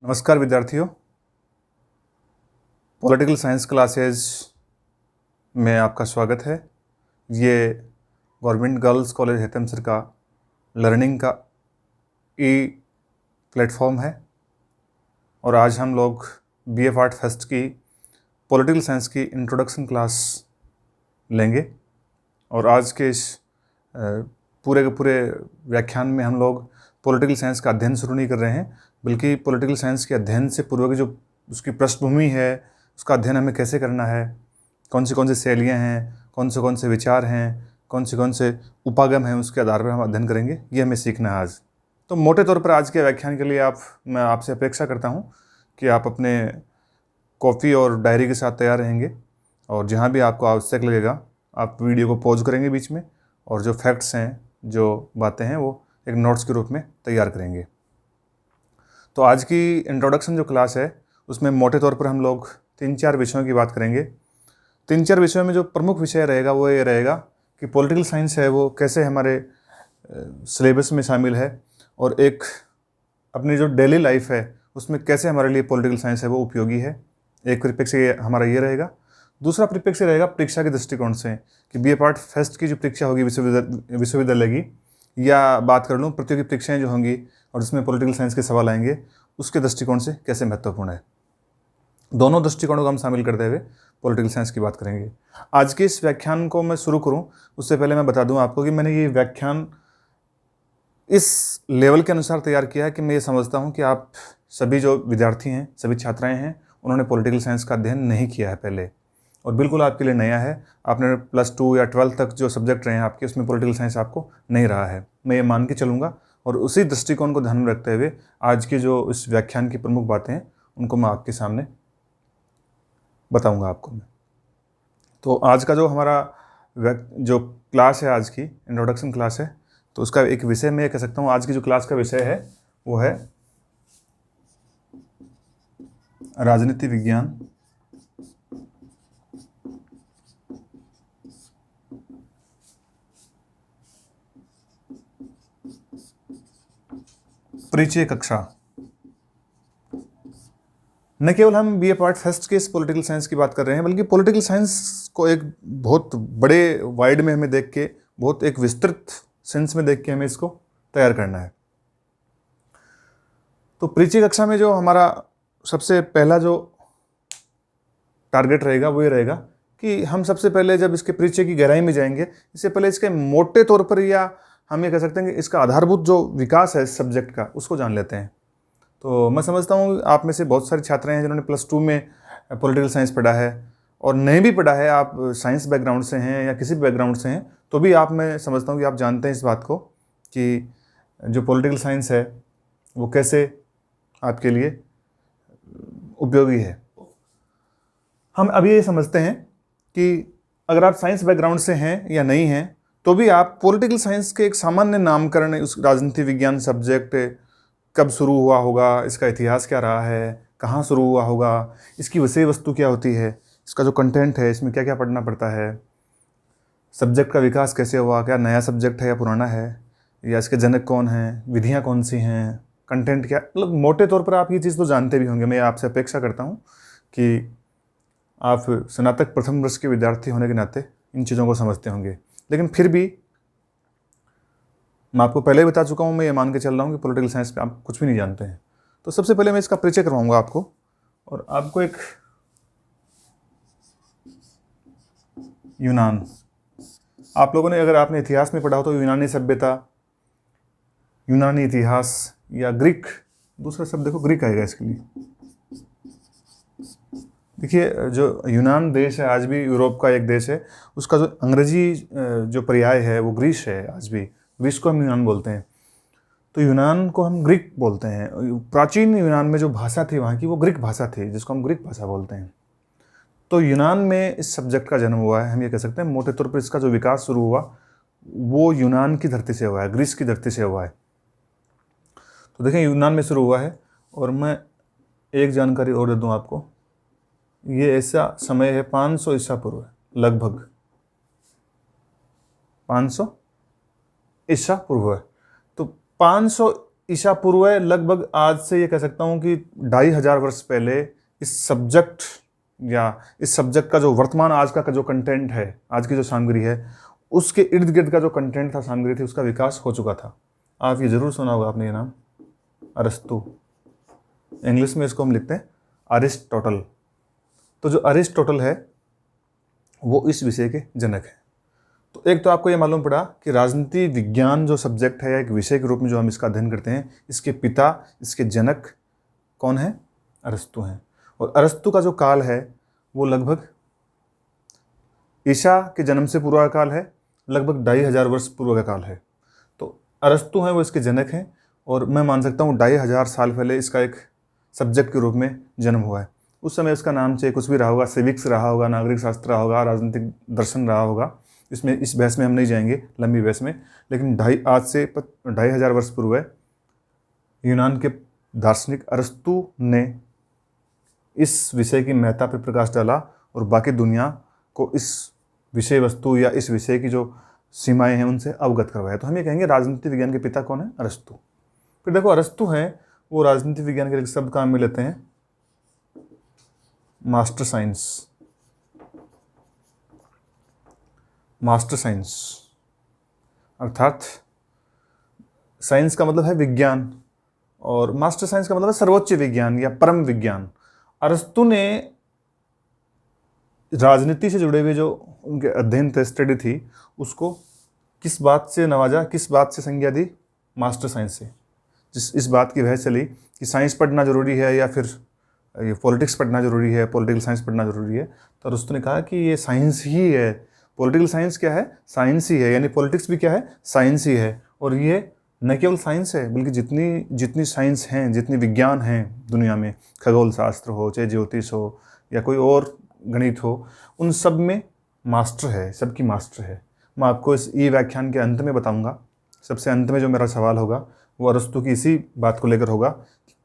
नमस्कार विद्यार्थियों। Political science classes में आपका स्वागत है। ये गवर्नमेंट गर्ल्स कॉलेज हेतमसर का लर्निंग का ई प्लेटफॉर्म है और आज हम लोग बीए पार्ट फर्स्ट की पॉलिटिकल साइंस की इंट्रोडक्शन क्लास लेंगे और आज के इस पूरे के पूरे व्याख्यान में हम लोग पॉलिटिकल साइंस का अध्ययन शुरू नहीं कर रहे हैं, बल्कि पॉलिटिकल साइंस के अध्ययन से पूर्व की जो उसकी पृष्ठभूमि है, उसका अध्ययन हमें कैसे करना है, कौन सी शैलियाँ हैं, कौन से विचार हैं, कौन से उपागम हैं, उसके आधार पर हम अध्ययन करेंगे। ये हमें सीखना है आज। तो मोटे तौर पर आज के व्याख्यान के लिए मैं आपसे अपेक्षा करता हूँ कि आप अपने कॉपी और डायरी के साथ तैयार रहेंगे और जहाँ भी आपको आवश्यक लगेगा आप वीडियो को पॉज करेंगे बीच में और जो फैक्ट्स हैं, जो बातें हैं, वो एक नोट्स के रूप में तैयार करेंगे। तो आज की इंट्रोडक्शन जो क्लास है उसमें मोटे तौर पर हम लोग 3-4 विषयों की बात करेंगे। 3-4 विषयों में जो प्रमुख विषय रहेगा वो ये रहेगा कि पॉलिटिकल साइंस है वो कैसे हमारे सिलेबस में शामिल है और एक अपनी जो डेली लाइफ है उसमें कैसे हमारे लिए पॉलिटिकल साइंस है वो उपयोगी है। एक परिप्रेक्ष्य हमारा ये रहेगा। दूसरा परिप्रेक्ष्य रहेगा परीक्षा के दृष्टिकोण से कि बीए पार्ट फर्स्ट की जो परीक्षा होगी विश्वविद्यालय की, या बात कर लूँ प्रतियोगी परीक्षाएँ जो होंगी और जिसमें पॉलिटिकल साइंस के सवाल आएंगे, उसके दृष्टिकोण से कैसे महत्वपूर्ण है। दोनों दृष्टिकोणों को हम शामिल करते हुए पॉलिटिकल साइंस की बात करेंगे। आज के इस व्याख्यान को मैं शुरू करूं उससे पहले मैं बता दूं आपको कि मैंने ये व्याख्यान इस लेवल के अनुसार तैयार किया है कि मैं ये समझता हूं कि आप सभी जो विद्यार्थी हैं, सभी छात्राएं हैं, उन्होंने पॉलिटिकल साइंस का अध्ययन नहीं किया है पहले और बिल्कुल आपके लिए नया है। आपने +2 या 12 तक जो सब्जेक्ट रहे हैं आपके, उसमें पॉलिटिकल साइंस आपको नहीं रहा है। मैं ये मान के चलूँगा और उसी दृष्टिकोण को ध्यान में रखते हुए आज की जो इस व्याख्यान की प्रमुख बातें हैं उनको मैं आपके सामने बताऊंगा आपको मैं। तो आज का जो हमारा जो क्लास है, आज की इंट्रोडक्शन क्लास है, तो उसका एक विषय मैं कह सकता हूँ आज की जो क्लास का विषय है वो है राजनीति विज्ञान परिचय कक्षा। न केवल हम बीए पार्ट फर्स्ट के इस पॉलिटिकल साइंस की बात कर रहे हैं, बल्कि पॉलिटिकल साइंस को एक बहुत बड़े वाइड में हमें देख के, बहुत एक विस्तृत सेंस में देख के हमें इसको तैयार करना है। तो परिचय कक्षा में जो हमारा सबसे पहला जो टारगेट रहेगा वो ये रहेगा कि हम सबसे पहले जब इसके परिचय की गहराई में जाएंगे, इससे पहले इसके मोटे तौर पर, या हम ये कह सकते हैं कि इसका आधारभूत जो विकास है इस सब्जेक्ट का, उसको जान लेते हैं। तो मैं समझता हूँ आप में से बहुत सारी छात्राएं हैं जिन्होंने +2 में पॉलिटिकल साइंस पढ़ा है और नहीं भी पढ़ा है, आप साइंस बैकग्राउंड से हैं या किसी भी बैकग्राउंड से हैं, तो भी आप, मैं समझता हूँ कि आप जानते हैं इस बात को कि जो पॉलिटिकल साइंस है वो कैसे आपके लिए उपयोगी है। हम अभी ये समझते हैं कि अगर आप साइंस बैकग्राउंड से हैं या नहीं हैं, तो भी आप पॉलिटिकल साइंस के एक सामान्य नामकरण, उस राजनीति विज्ञान सब्जेक्ट कब शुरू हुआ होगा, इसका इतिहास क्या रहा है, कहाँ शुरू हुआ होगा, इसकी विषय वस्तु क्या होती है, इसका जो कंटेंट है, इसमें क्या क्या पढ़ना पड़ता है, सब्जेक्ट का विकास कैसे हुआ, क्या नया सब्जेक्ट है या पुराना है, या इसके जनक कौन हैं, विधियाँ कौन सी हैं, कंटेंट क्या, मतलब मोटे तौर पर आप ये चीज़ तो जानते भी होंगे। मैं आपसे अपेक्षा करता हूँ कि आप स्नातक प्रथम वर्ष के विद्यार्थी होने के नाते इन चीज़ों को समझते होंगे, लेकिन फिर भी मैं आपको पहले ही बता चुका हूँ, मैं ये मान के चल रहा हूँ कि पॉलिटिकल साइंस पे आप कुछ भी नहीं जानते हैं। तो सबसे पहले मैं इसका परिचय करवाऊंगा आपको और आपको एक यूनान, आप लोगों ने, अगर आपने इतिहास में पढ़ा हो तो यूनानी सभ्यता, यूनानी इतिहास या ग्रीक, दूसरा शब्द देखो ग्रीक आएगा इसके लिए। देखिए, जो यूनान देश है आज भी यूरोप का एक देश है, उसका जो अंग्रेजी जो पर्याय है वो ग्रीस है। आज भी ग्रीस को हम यूनान बोलते हैं, तो यूनान को हम ग्रीक बोलते हैं। प्राचीन यूनान में जो भाषा थी वहाँ की, वो ग्रीक भाषा थी, जिसको हम ग्रीक भाषा बोलते हैं। तो यूनान में इस सब्जेक्ट का जन्म हुआ है, हम ये कह सकते हैं। मोटे तौर पर इसका जो विकास शुरू हुआ वो यूनान की धरती से हुआ है, ग्रीस की धरती से हुआ है। तो देखें, यूनान में शुरू हुआ है। और मैं एक जानकारी और दे दूँ आपको, ये ऐसा समय है 500 ईसा पूर्व, लगभग 500 ईसा पूर्व है। तो 500 ईसा पूर्व लगभग आज से ये कह सकता हूँ कि 2500 वर्ष पहले इस सब्जेक्ट का जो वर्तमान आज का जो कंटेंट है, आज की जो सामग्री है, उसके इर्द गिर्द का जो कंटेंट था, सामग्री थी, उसका विकास हो चुका था। आप ये जरूर सुना होगा आपने ये नाम, अरस्तु। इंग्लिश में इसको हम लिखते हैं अरिस्टोटल। तो जो अरिस्टोटल है वो इस विषय के जनक है। तो एक तो आपको ये मालूम पड़ा कि राजनीति विज्ञान जो सब्जेक्ट है, एक विषय के रूप में जो हम इसका अध्ययन करते हैं, इसके पिता, इसके जनक कौन है? अरस्तु हैं। और अरस्तु का जो काल है वो लगभग ईसा के जन्म से पूर्व का काल है, लगभग 2500 वर्ष पूर्व का काल है। तो अरस्तु हैं वो इसके जनक हैं, और मैं मान सकता हूँ 2500 साल पहले इसका एक सब्जेक्ट के रूप में जन्म हुआ है। उस समय उसका नाम चाहे कुछ भी रहा होगा, सिविक्स रहा होगा, नागरिक शास्त्र रहा होगा, राजनीतिक दर्शन रहा होगा। इसमें इस बहस में हम नहीं जाएंगे, लंबी बहस में। लेकिन आज से 2500 वर्ष पूर्व यूनान के दार्शनिक अरस्तु ने इस विषय की महत्ता पर प्रकाश डाला और बाकी दुनिया को इस विषय वस्तु या इस विषय की जो सीमाएं हैं उनसे अवगत करवाया। तो हम ये कहेंगे राजनीति विज्ञान के पिता कौन है? अरस्तु। फिर देखो, अरस्तु हैं वो राजनीति विज्ञान के शब्द काम में लेते हैं मास्टर साइंस। मास्टर साइंस अर्थात साइंस का मतलब है विज्ञान, और मास्टर साइंस का मतलब है सर्वोच्च विज्ञान या परम विज्ञान। अरस्तु ने राजनीति से जुड़े हुए जो उनके अध्ययन थे, स्टडी थी, उसको किस बात से नवाजा, किस बात से संज्ञा दी? मास्टर साइंस से। इस बात की बहस चली कि साइंस पढ़ना जरूरी है या फिर ये पॉलिटिक्स पढ़ना जरूरी है, पॉलिटिकल साइंस पढ़ना जरूरी है। तो अरस्तु ने कहा कि ये साइंस ही है। पॉलिटिकल साइंस क्या है? साइंस ही है। यानी पॉलिटिक्स भी क्या है? साइंस ही है। और ये न केवल साइंस है, बल्कि जितनी साइंस हैं, जितनी विज्ञान हैं दुनिया में, खगोल शास्त्र हो, चाहे ज्योतिष हो या कोई और गणित हो, उन सब में मास्टर है, सबकी मास्टर है। मैं आपको इस व्याख्यान के अंत में बताऊंगा। सबसे अंत में जो मेरा सवाल होगा वो अरस्तु की इसी बात को लेकर होगा,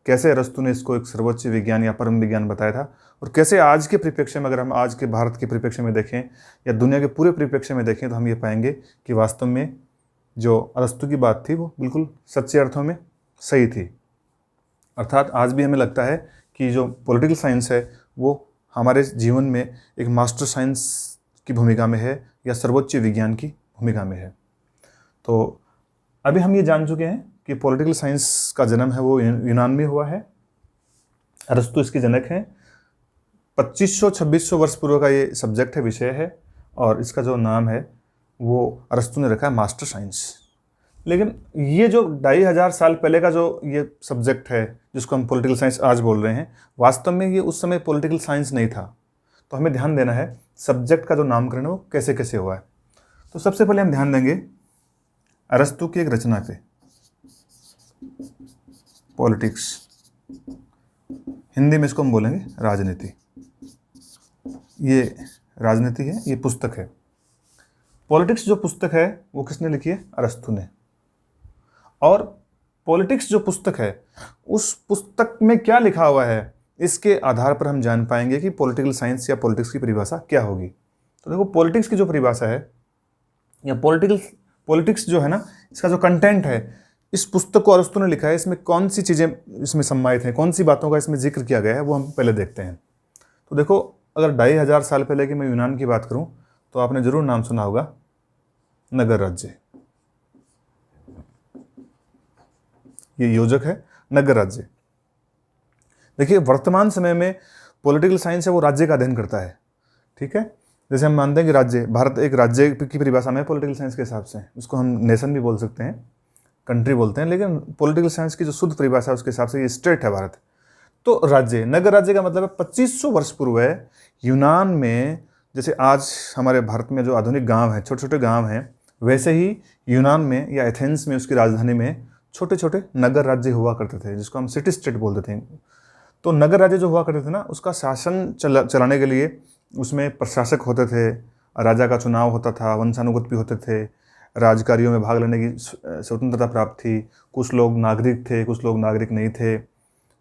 कैसे अरस्तु ने इसको एक सर्वोच्च विज्ञान या परम विज्ञान बताया था, और कैसे आज के परिप्रेक्ष्य में, अगर हम आज के भारत के परिप्रेक्ष्य में देखें या दुनिया के पूरे परिप्रेक्ष्य में देखें, तो हम ये पाएंगे कि वास्तव में जो अरस्तु की बात थी वो बिल्कुल सच्चे अर्थों में सही थी। अर्थात आज भी हमें लगता है कि जो पॉलिटिकल साइंस है वो हमारे जीवन में एक मास्टर साइंस की भूमिका में है या सर्वोच्च विज्ञान की भूमिका में है। तो अभी हम ये जान चुके हैं कि पॉलिटिकल साइंस का जन्म है वो यूनान में हुआ है। अरस्तु इसके जनक हैं। 2500-2600 वर्ष पूर्व का ये सब्जेक्ट है, विषय है, और इसका जो नाम है वो अरस्तु ने रखा है मास्टर साइंस। लेकिन ये जो 2500 साल पहले का जो ये सब्जेक्ट है जिसको हम पॉलिटिकल साइंस आज बोल रहे हैं, वास्तव में ये उस समय पॉलिटिकल साइंस नहीं था। तो हमें ध्यान देना है सब्जेक्ट का जो नामकरण है वो कैसे कैसे हुआ है। तो सबसे पहले हम ध्यान देंगे अरस्तु की एक रचना पे, पॉलिटिक्स। हिंदी में इसको हम बोलेंगे राजनीति। ये राजनीति है, ये पुस्तक है। पॉलिटिक्स जो पुस्तक है वो किसने लिखी है? अरस्तु ने। और पॉलिटिक्स जो पुस्तक है उस पुस्तक में क्या लिखा हुआ है, इसके आधार पर हम जान पाएंगे कि पॉलिटिकल साइंस या पॉलिटिक्स की परिभाषा क्या होगी। तो देखो, पॉलिटिक्स की जो परिभाषा है या पॉलिटिक्स जो है ना, इसका जो कंटेंट है, इस पुस्तक को अरस्तु ने लिखा है। इसमें कौन सी चीज़ें इसमें सम्मानित हैं, कौन सी बातों का इसमें जिक्र किया गया है, वो हम पहले देखते हैं। तो देखो, अगर 2500 साल पहले की मैं यूनान की बात करूं तो आपने जरूर नाम सुना होगा नगर राज्य। ये योजक है नगर राज्य। देखिए, वर्तमान समय में पॉलिटिकल साइंस है वो राज्य का अध्ययन करता है। ठीक है, जैसे हम मानते हैं कि राज्य, भारत एक राज्य की परिभाषा में पॉलिटिकल साइंस के हिसाब से, उसको हम नेशन भी बोल सकते हैं, कंट्री बोलते हैं, लेकिन पॉलिटिकल साइंस की जो शुद्ध परिभाषा है उसके हिसाब से ये स्टेट है भारत। तो राज्य, नगर राज्य का मतलब है 2500 वर्ष पूर्व है यूनान में, जैसे आज हमारे भारत में जो आधुनिक गांव हैं, छोटे छोटे गांव हैं, वैसे ही यूनान में या एथेंस में, उसकी राजधानी में छोटे छोटे नगर राज्य हुआ करते थे, जिसको हम सिटी स्टेट बोलते थे। तो नगर राज्य जो हुआ करते थे ना, उसका शासन चलाने के लिए उसमें प्रशासक होते थे, राजा का चुनाव होता था, वंशानुगत भी होते थे, राजकार्यों में भाग लेने की स्वतंत्रता प्राप्त थी, कुछ लोग नागरिक थे, कुछ लोग नागरिक नहीं थे।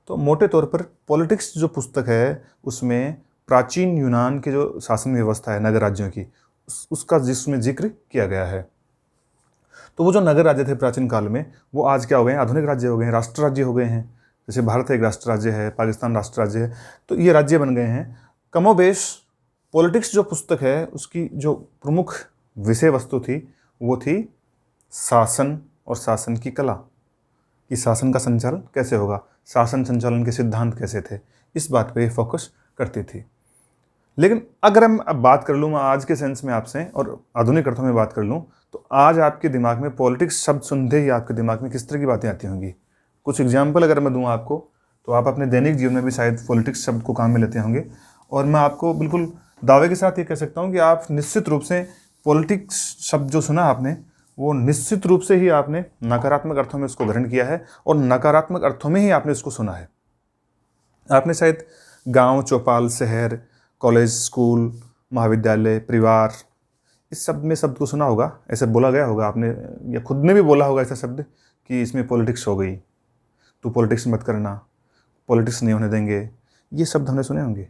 तो मोटे तौर पर पॉलिटिक्स जो पुस्तक है उसमें प्राचीन यूनान के जो शासन व्यवस्था है नगर राज्यों की, उसका जिसमें जिक्र किया गया है। तो वो जो नगर राज्य थे प्राचीन काल में, वो आज क्या हो गए हैं, आधुनिक राज्य हो गए हैं, राष्ट्र राज्य हो गए हैं। जैसे भारत एक राष्ट्र राज्य है, पाकिस्तान राष्ट्र राज्य है, तो ये राज्य बन गए हैं। कमोबेश पॉलिटिक्स जो पुस्तक है उसकी जो प्रमुख विषय वस्तु थी वो थी शासन और शासन की कला, कि शासन का संचालन कैसे होगा, शासन संचालन के सिद्धांत कैसे थे, इस बात पे फोकस करती थी। लेकिन अगर हम अब बात कर लूँ मैं आज के सेंस में आपसे और आधुनिक अर्थों में बात कर लूँ, तो आज आपके दिमाग में पॉलिटिक्स शब्द सुनते ही आपके दिमाग में किस तरह की बातें आती होंगी। कुछ एग्जाम्पल अगर मैं दूँ आपको, तो आप अपने दैनिक जीवन में भी शायद पॉलिटिक्स शब्द को काम में लेते होंगे, और मैं आपको बिल्कुल दावे के साथ ये कह सकता हूँ कि आप निश्चित रूप से पॉलिटिक्स शब्द जो सुना आपने, वो निश्चित रूप से ही आपने नकारात्मक अर्थों में उसको ग्रहण किया है और नकारात्मक अर्थों में ही आपने उसको सुना है। आपने शायद गांव, चौपाल, शहर, कॉलेज, स्कूल, महाविद्यालय, परिवार, इस शब्द में शब्द को सुना होगा, ऐसे बोला गया होगा आपने, या खुद ने भी बोला होगा ऐसा शब्द कि इसमें पॉलिटिक्स हो गई, तू पॉलिटिक्स मत करना, पॉलिटिक्स नहीं होने देंगे, ये शब्द हमने सुने होंगे।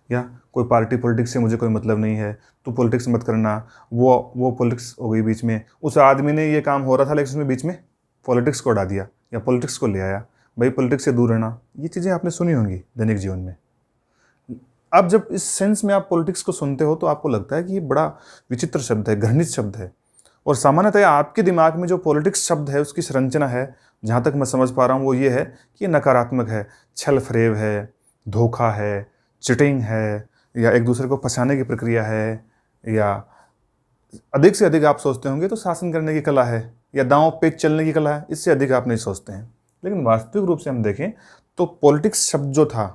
या कोई पार्टी पॉलिटिक्स से मुझे कोई मतलब नहीं है, तू पॉलिटिक्स मत करना, वो पॉलिटिक्स हो गई बीच में, उस आदमी ने ये काम हो रहा था लेकिन उसमें बीच में पॉलिटिक्स को हटा दिया या पॉलिटिक्स को ले आया, भाई पॉलिटिक्स से दूर रहना, ये चीज़ें आपने सुनी होंगी दैनिक जीवन में। अब जब इस सेंस में आप पॉलिटिक्स को सुनते हो तो आपको लगता है कि ये बड़ा विचित्र शब्द है, घृणित शब्द है, और सामान्यतः आपके दिमाग में जो पॉलिटिक्स शब्द है उसकी संरचना है, जहाँ तक मैं समझ पा रहा हूँ, वो ये है कि ये नकारात्मक है, छल फरेब है, धोखा है, चिटिंग है, या एक दूसरे को फंसाने की प्रक्रिया है, या अधिक से अधिक आप सोचते होंगे तो शासन करने की कला है, या दांव पेच चलने की कला है, इससे अधिक आप नहीं सोचते हैं। लेकिन वास्तविक रूप से हम देखें तो पॉलिटिक्स शब्द जो था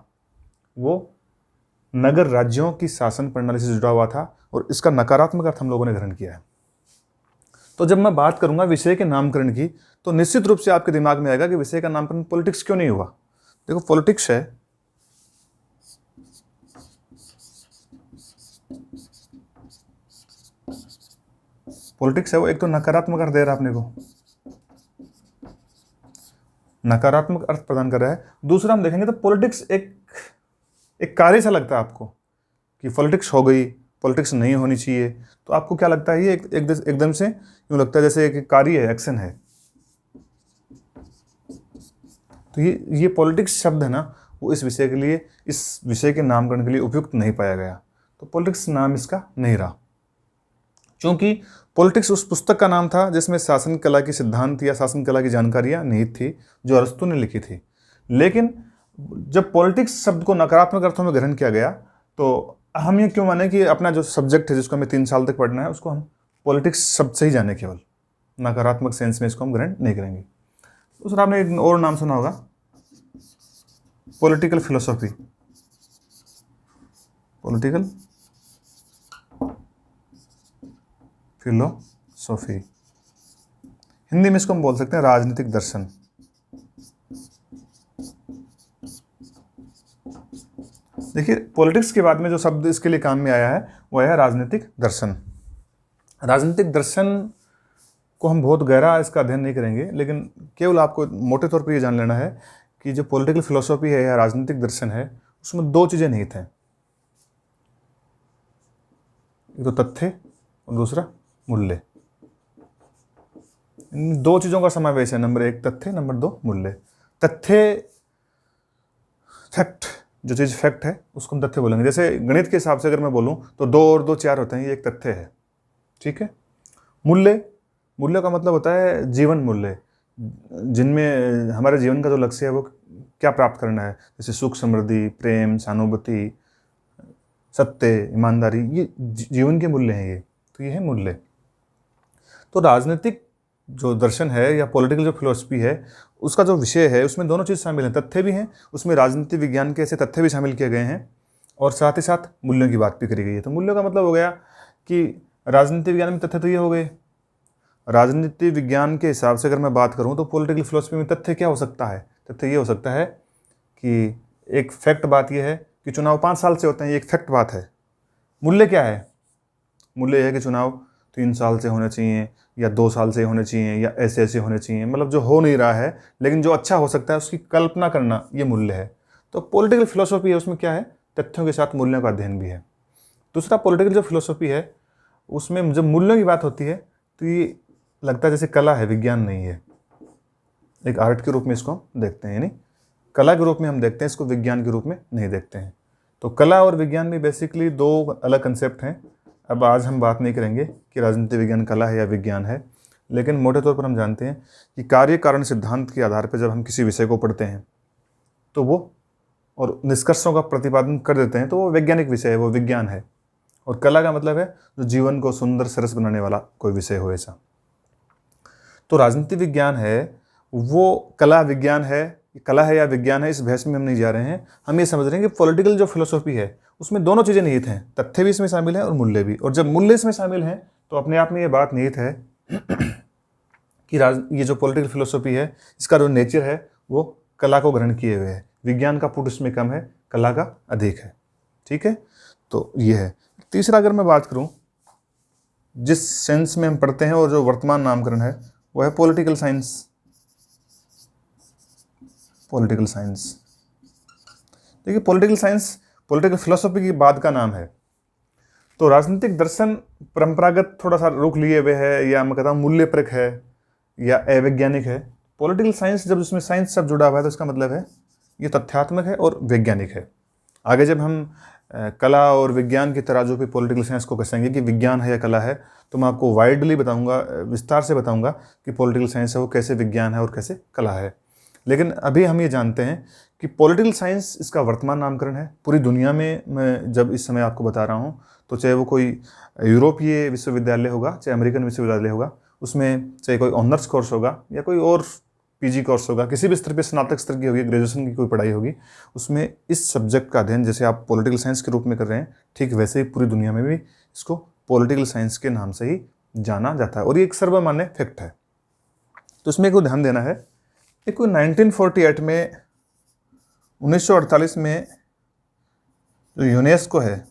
वो नगर राज्यों की शासन प्रणाली से जुड़ा हुआ था, और इसका नकारात्मक अर्थ हम लोगों ने ग्रहण किया है। तो जब मैं बात करूंगा विषय के नामकरण की, तो निश्चित रूप से आपके दिमाग में आएगा कि विषय का नामकरण पॉलिटिक्स क्यों नहीं हुआ। देखो, पॉलिटिक्स है, पॉलिटिक्स है वो एक तो नकारात्मक अर्थ दे रहा है अपने को, नकारात्मक अर्थ प्रदान कर रहा है। दूसरा हम देखेंगे तो पॉलिटिक्स एक कार्य सा लगता है आपको कि पॉलिटिक्स हो गई, पॉलिटिक्स नहीं होनी चाहिए, तो आपको क्या लगता है, ये एकदम से यूँ लगता है जैसे एक कार्य है, एक्शन है। तो ये पॉलिटिक्स शब्द है ना, वो इस विषय के लिए, इस विषय के नामकरण के लिए उपयुक्त नहीं पाया गया, तो पॉलिटिक्स नाम इसका नहीं रहा। क्योंकि पॉलिटिक्स उस पुस्तक का नाम था जिसमें शासन कला की सिद्धांत या शासन कला की जानकारियाँ निहित थी, जो अरस्तु ने लिखी थी। लेकिन जब पॉलिटिक्स शब्द को नकारात्मक अर्थों में ग्रहण किया गया, तो हम ये क्यों माने कि अपना जो सब्जेक्ट है जिसको हमें 3 साल तक पढ़ना है, उसको हम पॉलिटिक्स शब्द से ही जाने, केवल नकारात्मक सेंस में इसको हम ग्रहण नहीं करेंगे। दूसरा आपने एक और नाम सुना होगा, political philosophy, political philosophy, Hindi में इसको हम बोल सकते हैं राजनीतिक दर्शन। देखिए, पॉलिटिक्स के बाद में जो शब्द इसके लिए काम में आया है वो है राजनीतिक दर्शन। राजनीतिक दर्शन को हम बहुत गहरा इसका अध्ययन नहीं करेंगे, लेकिन केवल आपको मोटे तौर पर ये जान लेना है कि जो पॉलिटिकल फिलोसॉफी है या राजनीतिक दर्शन है, उसमें 2 चीज़ें निहित हैं, एक तो तथ्य और दूसरा मूल्य। इन 2 चीज़ों का समावेश है, नंबर 1 तथ्य, नंबर 2 मूल्य। तथ्य, फैक्ट, जो चीज़ फैक्ट है उसको हम तथ्य बोलेंगे। जैसे गणित के हिसाब से अगर मैं बोलूँ तो 2 और 2 4 होते हैं, ये एक तथ्य है, ठीक है। मूल्य का मतलब होता है जीवन मूल्य, जिनमें हमारे जीवन का जो लक्ष्य है वो क्या प्राप्त करना है, जैसे सुख, समृद्धि, प्रेम, सहानुभूति, सत्य, ईमानदारी, ये जीवन के मूल्य हैं। ये तो ये है मूल्य। तो राजनीतिक जो दर्शन है या पॉलिटिकल जो फिलोसफी है, उसका जो विषय है उसमें दोनों चीज़ शामिल हैं, तथ्य भी हैं, उसमें राजनीति विज्ञान के ऐसे तथ्य भी शामिल किए गए हैं, और साथ ही साथ मूल्यों की बात भी करी गई है। तो मूल्यों का मतलब हो गया कि राजनीति विज्ञान में तथ्य तो ये हो गए। राजनीति विज्ञान के हिसाब से अगर मैं बात करूँ तो पॉलिटिकल फिलोसफी में तथ्य क्या हो सकता है, तथ्य ये हो सकता है कि एक फैक्ट बात यह है कि चुनाव 5 साल से होते हैं, ये एक फैक्ट बात है। मूल्य क्या है, मूल्य यह है कि चुनाव 3 साल से होने चाहिए, या 2 साल से होने चाहिए, या ऐसे ऐसे होने चाहिए, मतलब जो हो नहीं रहा है लेकिन जो अच्छा हो सकता है उसकी कल्पना करना, ये मूल्य है। तो पॉलिटिकल फिलोसफी है, उसमें क्या है, तथ्यों के साथ मूल्यों का अध्ययन भी है। दूसरा, पॉलिटिकल जो फिलोसफी है उसमें जब मूल्यों की बात होती है तो ये लगता है जैसे कला है, विज्ञान नहीं है। एक आर्ट के रूप में इसको हम देखते हैं, यानी कला के रूप में हम देखते हैं, इसको विज्ञान के रूप में नहीं देखते हैं। तो कला और विज्ञान में बेसिकली दो अलग कंसेप्ट हैं। अब आज हम बात नहीं करेंगे कि राजनीति विज्ञान कला है या विज्ञान है, लेकिन मोटे तौर पर हम जानते हैं कि कार्य कारण सिद्धांत के आधार पर जब हम किसी विषय को पढ़ते हैं तो वो और निष्कर्षों का प्रतिपादन कर देते हैं तो वो वैज्ञानिक विषय है, वो विज्ञान है। और कला का मतलब है जो जीवन को सुंदर सरस बनाने वाला कोई विषय हो ऐसा। तो राजनीति विज्ञान है वो कला विज्ञान है, कला है या विज्ञान है, इस बहस में हम नहीं जा रहे हैं। हम ये समझ रहे हैं कि पॉलिटिकल जो फिलोसॉफी है उसमें दोनों चीज़ें निहित हैं, तथ्य भी इसमें शामिल हैं और मूल्य भी। और जब मूल्य इसमें शामिल हैं तो अपने आप में ये बात निहित है कि ये जो पॉलिटिकल फिलोसॉफी है इसका जो नेचर है वो कला को ग्रहण किए हुए है। विज्ञान का पुट इसमें कम है, कला का अधिक है। ठीक है, तो ये है। तीसरा अगर मैं बात करूं जिस सेंस में हम पढ़ते हैं और जो वर्तमान नामकरण है वो है पॉलिटिकल साइंस। पॉलिटिकल साइंस, देखिए पॉलिटिकल साइंस पॉलिटिकल फिलोसॉफी की बाद का नाम है। तो राजनीतिक दर्शन परंपरागत थोड़ा सा रुख लिए हुए है, या मैं कहता हूँ मूल्यपरक है या अवैज्ञानिक है। पॉलिटिकल साइंस जब इसमें साइंस सब जुड़ा हुआ है तो इसका मतलब है ये तथ्यात्मक है और वैज्ञानिक है। आगे जब हम कला और विज्ञान की तराजू पे पॉलिटिकल साइंस को कसेंगे कि विज्ञान है या कला है, तो मैं आपको वाइडली बताऊंगा, विस्तार से बताऊंगा कि पॉलिटिकल साइंस है वो कैसे विज्ञान है और कैसे कला है। लेकिन अभी हम ये जानते हैं कि पॉलिटिकल साइंस इसका वर्तमान नामकरण है पूरी दुनिया में। मैं जब इस समय आपको बता रहा हूँ तो चाहे वो कोई यूरोपीय विश्वविद्यालय होगा, चाहे अमेरिकन विश्वविद्यालय होगा, उसमें चाहे कोई ऑनर्स कोर्स होगा या कोई और पीजी कोर्स होगा, किसी भी स्तर पे स्नातक स्तर की होगी, ग्रेजुएशन की कोई पढ़ाई होगी, उसमें इस सब्जेक्ट का अध्ययन जैसे आप पॉलिटिकल साइंस के रूप में कर रहे हैं, ठीक वैसे ही पूरी दुनिया में भी इसको पॉलिटिकल साइंस के नाम से ही जाना जाता है। और ये एक सर्वमान्य फैक्ट है। तो इसमें को ध्यान देना है। एक 1948 में 1948 में जो यूनेस्को है,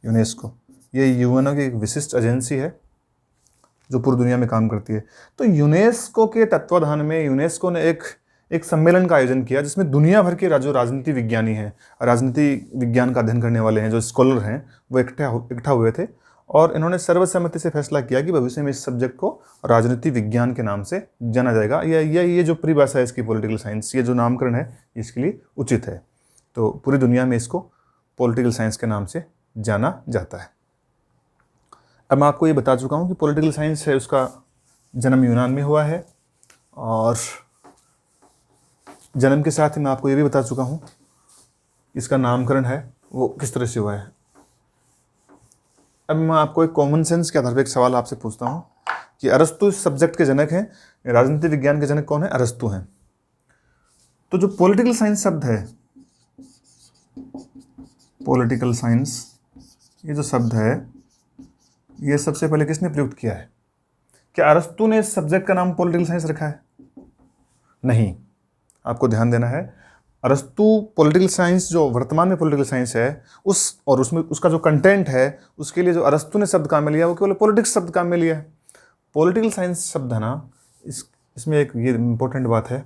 यूनेस्को ये यूएनओ की एक विशिष्ट एजेंसी है जो पूरी दुनिया में काम करती है। तो यूनेस्को के तत्वाधान में यूनेस्को ने एक सम्मेलन का आयोजन किया जिसमें दुनिया भर के जो राजनीति विज्ञानी हैं, राजनीति विज्ञान का अध्ययन करने वाले हैं, जो स्कॉलर हैं, वो इकट्ठा हुए थे। और इन्होंने सर्वसम्मति से फैसला किया कि भविष्य में इस सब्जेक्ट को राजनीति विज्ञान के नाम से जाना जाएगा। ये जो परिभाषा है इसकी पॉलिटिकल साइंस, ये जो नामकरण है इसके लिए उचित है। तो पूरी दुनिया में इसको पॉलिटिकल साइंस के नाम से जाना जाता है। अब मैं आपको ये बता चुका हूँ कि पॉलिटिकल साइंस है उसका जन्म यूनान में हुआ है, और जन्म के साथ ही मैं आपको ये भी बता चुका हूँ इसका नामकरण है वो किस तरह से हुआ है। अब मैं आपको एक कॉमन सेंस के आधार पर एक सवाल आपसे पूछता हूँ कि अरस्तु इस सब्जेक्ट के जनक हैं, राजनीति विज्ञान के जनक कौन है? अरस्तु हैं। तो जो पॉलिटिकल साइंस शब्द है, पॉलिटिकल साइंस ये जो शब्द है ये सबसे पहले किसने प्रयुक्त किया है? क्या अरस्तु ने इस सब्जेक्ट का नाम पॉलिटिकल साइंस रखा है? नहीं, आपको ध्यान देना है। अरस्तु पॉलिटिकल साइंस जो वर्तमान में पॉलिटिकल साइंस है उसमें उसका जो कंटेंट है उसके लिए जो अरस्तु ने शब्द काम में लिया वो केवल पॉलिटिक्स शब्द काम में लिया है। पॉलिटिकल साइंस शब्द है ना, इसमें एक ये इंपॉर्टेंट बात है।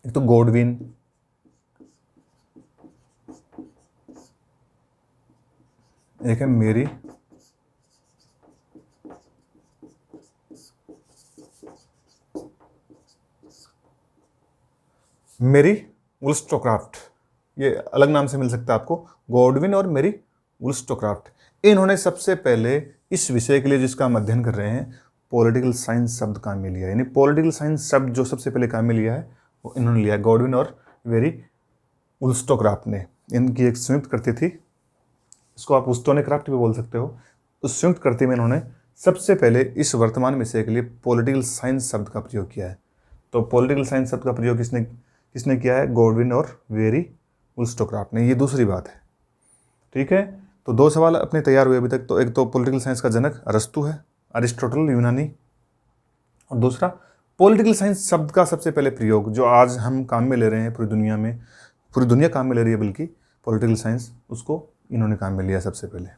एक तो गॉडविन, एक है मेरी वुल्स्टोक्राफ्ट, ये अलग नाम से मिल सकता है आपको, गॉडविन और मेरी वुल्स्टोक्राफ्ट। इन्होंने सबसे पहले इस विषय के लिए जिसका हम अध्ययन कर रहे हैं पॉलिटिकल साइंस शब्द काम में लिया है। यानी पॉलिटिकल साइंस शब्द जो सबसे पहले काम में लिया है वो इन्होंने लिया, गॉडविन और मेरी वुल्स्टोक्राफ्ट ने। इनकी एक संयुक्त कृति थी, इसको आप वुल्स्टोनेक्राफ्ट भी बोल सकते हो। उस संयुक्त कृति में इन्होंने सबसे पहले इस वर्तमान विषय के लिए पॉलिटिकल साइंस शब्द का प्रयोग किया है। तो पॉलिटिकल साइंस शब्द का प्रयोग किसने किया है? गॉडविन और वेरी वुल्स्टोक्राफ्ट ने। ये दूसरी बात है, ठीक है। तो दो सवाल अपने तैयार हुए अभी तक। तो एक तो पॉलिटिकल साइंस का जनक अरस्तु है, अरिस्टोटल यूनानी, और दूसरा पॉलिटिकल साइंस शब्द का सबसे पहले प्रयोग जो आज हम काम में ले रहे हैं, पूरी दुनिया काम में ले रही है, बल्कि पॉलिटिकल साइंस उसको इन्होंने काम में लिया सबसे पहले।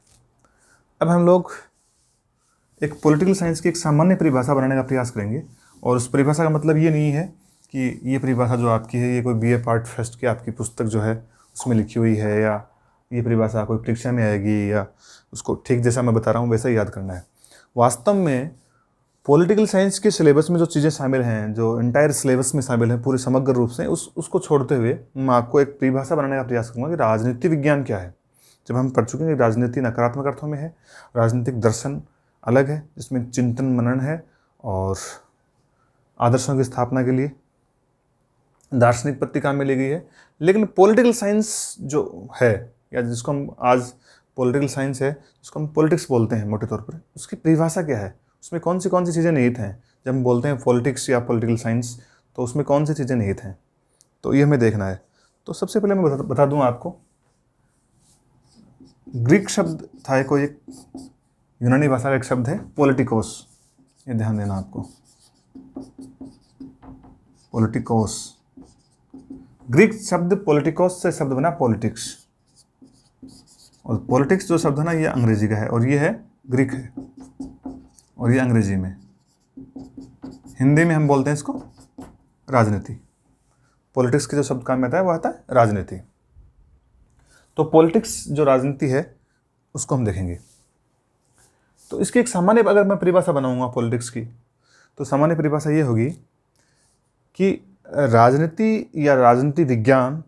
अब हम लोग एक पॉलिटिकल साइंस की एक सामान्य परिभाषा बनाने का प्रयास करेंगे, और उस परिभाषा का मतलब ये नहीं है कि ये परिभाषा जो आपकी है ये कोई बीए पार्ट फर्स्ट की आपकी पुस्तक जो है उसमें लिखी हुई है, या ये परिभाषा कोई परीक्षा में आएगी, या उसको ठीक जैसा मैं बता रहा हूँ वैसा ही याद करना है। वास्तव में पॉलिटिकल साइंस के सिलेबस में जो चीज़ें शामिल हैं, जो इंटायर सिलेबस में शामिल हैं पूरे समग्र रूप से, उसको छोड़ते हुए मैं आपको एक परिभाषा बनाने का प्रयास करूँगा कि राजनीति विज्ञान क्या है। जब हम पढ़ चुके हैं कि राजनीति नकारात्मक अर्थों में है, राजनीतिक दर्शन अलग है जिसमें चिंतन मनन है और आदर्शों की स्थापना के लिए दार्शनिक पत्ति काम में ली गई है। लेकिन पॉलिटिकल साइंस जो है, या जिसको हम आज पॉलिटिकल साइंस है, जिसको हम पॉलिटिक्स बोलते हैं मोटे तौर पर, उसकी परिभाषा क्या है, उसमें कौन सी चीज़ें निहित हैं। जब हम बोलते हैं पॉलिटिक्स या पॉलिटिकल साइंस, तो उसमें कौन सी चीज़ें निहित हैं, तो ये हमें देखना है। तो सबसे पहले मैं बता दूं आपको, ग्रीक शब्द था कोई एक, यूनानी भाषा का एक शब्द है पॉलिटिकोस, ये ध्यान देना आपको, पॉलिटिकोस। ग्रीक शब्द पॉलिटिकोस से शब्द बना पॉलिटिक्स, और पॉलिटिक्स जो शब्द है ना, ये अंग्रेजी का है और ये है ग्रीक है, और ये अंग्रेजी में। हिंदी में हम बोलते हैं इसको राजनीति। पॉलिटिक्स के जो शब्द काम में आता है वो आता है राजनीति। तो पॉलिटिक्स जो राजनीति है उसको हम देखेंगे। तो इसकी एक सामान्य, अगर मैं परिभाषा बनाऊंगा पॉलिटिक्स की, तो सामान्य परिभाषा ये होगी कि राजनीति या राजनीति विज्ञान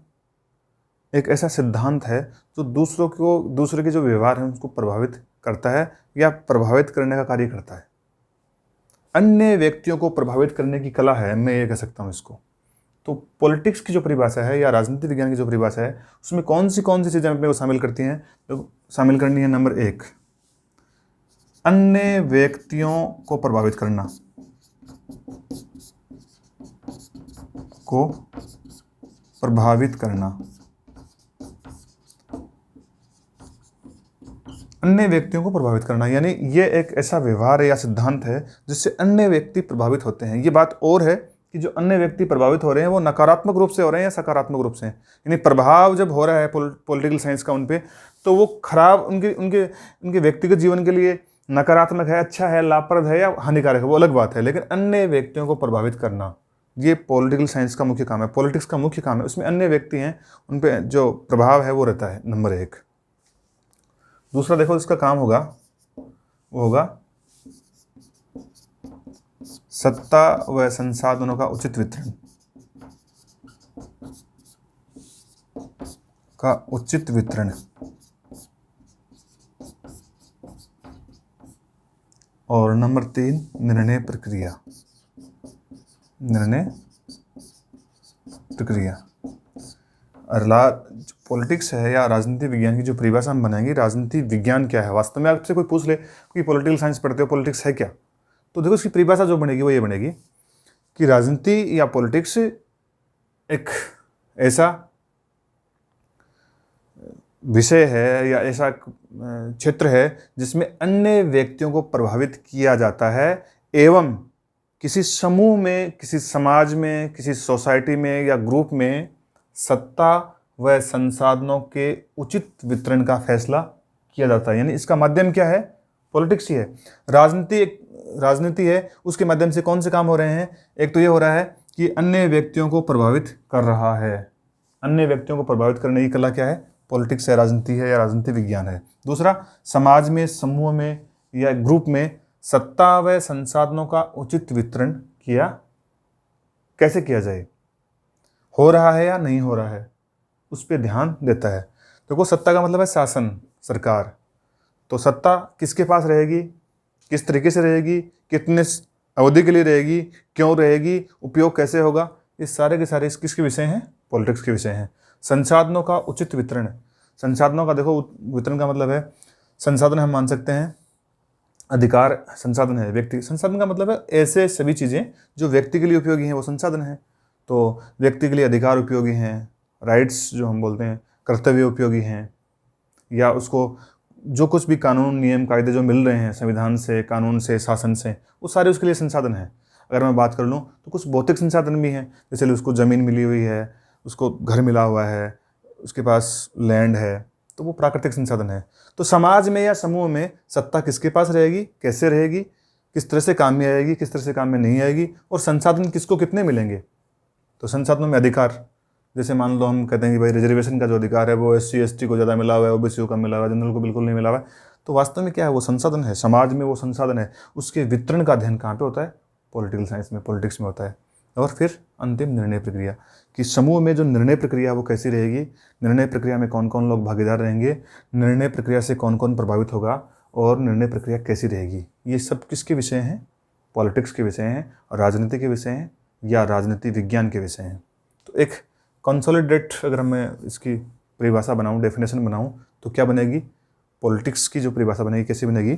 एक ऐसा सिद्धांत है जो दूसरे के जो व्यवहार हैं उसको प्रभावित करता है या प्रभावित करने का कार्य करता है। अन्य व्यक्तियों को प्रभावित करने की कला है, मैं ये कह सकता हूँ इसको। तो पॉलिटिक्स की जो परिभाषा है या राजनीति विज्ञान की जो परिभाषा है, उसमें कौन सी चीज़ें अपने को शामिल करती हैं, तो शामिल करनी है नंबर 1, अन्य व्यक्तियों को प्रभावित करना, अन्य व्यक्तियों को प्रभावित करना, यानी ये एक ऐसा व्यवहार है या सिद्धांत है जिससे अन्य व्यक्ति प्रभावित होते हैं। ये बात और है कि जो अन्य व्यक्ति प्रभावित हो रहे हैं वो नकारात्मक रूप से हो रहे हैं या सकारात्मक रूप से, यानी प्रभाव जब हो रहा है पॉलिटिकल साइंस का उन पे, तो वो खराब उनके व्यक्तिगत जीवन के लिए नकारात्मक है, अच्छा है, लाभप्रद है या हानिकारक है, वो अलग बात है। लेकिन अन्य व्यक्तियों को प्रभावित करना, ये पॉलिटिकल साइंस का मुख्य काम है, पॉलिटिक्स का मुख्य काम है। उसमें अन्य व्यक्ति हैं, उन पे जो प्रभाव है वो रहता है, नंबर 1। दूसरा देखो इसका काम होगा, वो होगा सत्ता व संसाधनों का उचित वितरण और नंबर 3 निर्णय प्रक्रिया। पॉलिटिक्स है या राजनीति विज्ञान की जो परिभाषा हम बनाएंगे, राजनीति विज्ञान क्या है वास्तव में, आपसे कोई पूछ ले कि पॉलिटिकल साइंस पढ़ते हो, पॉलिटिक्स है क्या, तो देखो इसकी परिभाषा जो बनेगी वो ये बनेगी कि राजनीति या पॉलिटिक्स एक ऐसा विषय है या ऐसा क्षेत्र है जिसमें अन्य व्यक्तियों को प्रभावित किया जाता है एवं किसी समूह में, किसी समाज में, किसी सोसाइटी में या ग्रुप में सत्ता व संसाधनों के उचित वितरण का फैसला किया जाता है। यानी इसका माध्यम क्या है, पॉलिटिक्स ही है। राजनीति है, उसके माध्यम से कौन से काम हो रहे हैं, एक तो ये हो रहा है कि अन्य व्यक्तियों को प्रभावित कर रहा है। अन्य व्यक्तियों को प्रभावित करने की कला क्या है, पॉलिटिक्स है, राजनीति है या राजनीति विज्ञान है। दूसरा, समाज में, समूह में या ग्रुप में सत्ता व संसाधनों का उचित वितरण कैसे किया जाए, हो रहा है या नहीं हो रहा है, उस पर ध्यान देता है। देखो सत्ता का मतलब है शासन, सरकार। तो सत्ता किसके पास रहेगी, किस तरीके से रहेगी, कितने अवधि के लिए रहेगी, क्यों रहेगी, उपयोग कैसे होगा, ये सारे के सारे किसके विषय हैं, पॉलिटिक्स के विषय हैं। संसाधनों का उचित वितरण, संसाधनों का देखो वितरण का मतलब है, संसाधन हम मान सकते हैं अधिकार, संसाधन है व्यक्ति, संसाधन का मतलब है ऐसे सभी चीज़ें जो व्यक्ति के लिए उपयोगी हैं वो संसाधन हैं। तो व्यक्ति के लिए अधिकार उपयोगी हैं, राइट्स जो हम बोलते हैं, कर्तव्य उपयोगी हैं, या उसको जो कुछ भी कानून, नियम, कायदे जो मिल रहे हैं संविधान से, कानून से, शासन से, वो सारे उसके लिए संसाधन हैं। अगर मैं बात कर लूँ तो कुछ भौतिक संसाधन भी हैं, जैसे उसको ज़मीन मिली हुई है, उसको घर मिला हुआ है, उसके पास लैंड है, तो वो प्राकृतिक संसाधन है। तो समाज में या समूह में सत्ता किसके पास रहेगी, कैसे रहेगी, किस तरह से काम में आएगी, किस तरह से काम में नहीं आएगी, और संसाधन किसको कितने मिलेंगे। तो संसाधनों में अधिकार, जैसे मान लो हम कहते हैं कि भाई रिजर्वेशन का जो अधिकार है वो SC ST को ज़्यादा मिला हुआ है, OBC को कम मिला हुआ है, जनरल को बिल्कुल नहीं मिला हुआ है। तो वास्तव में क्या है, वो संसाधन है, समाज में वो संसाधन है, उसके वितरण का अध्ययन कहाँ पे होता है, पॉलिटिकल साइंस में, पॉलिटिक्स में होता है। और फिर अंतिम निर्णय प्रक्रिया, कि समूह में जो निर्णय प्रक्रिया वो कैसी रहेगी, निर्णय प्रक्रिया में कौन कौन लोग भागीदार रहेंगे, निर्णय प्रक्रिया से कौन कौन प्रभावित होगा और निर्णय प्रक्रिया कैसी रहेगी। ये सब किसके विषय हैं, पॉलिटिक्स के विषय हैं और राजनीति के विषय हैं या राजनीति विज्ञान के विषय हैं। तो एक कंसोलिडेट अगर मैं इसकी परिभाषा बनाऊं, डेफिनेशन बनाऊं, तो क्या बनेगी, पॉलिटिक्स की जो परिभाषा बनेगी कैसी बनेगी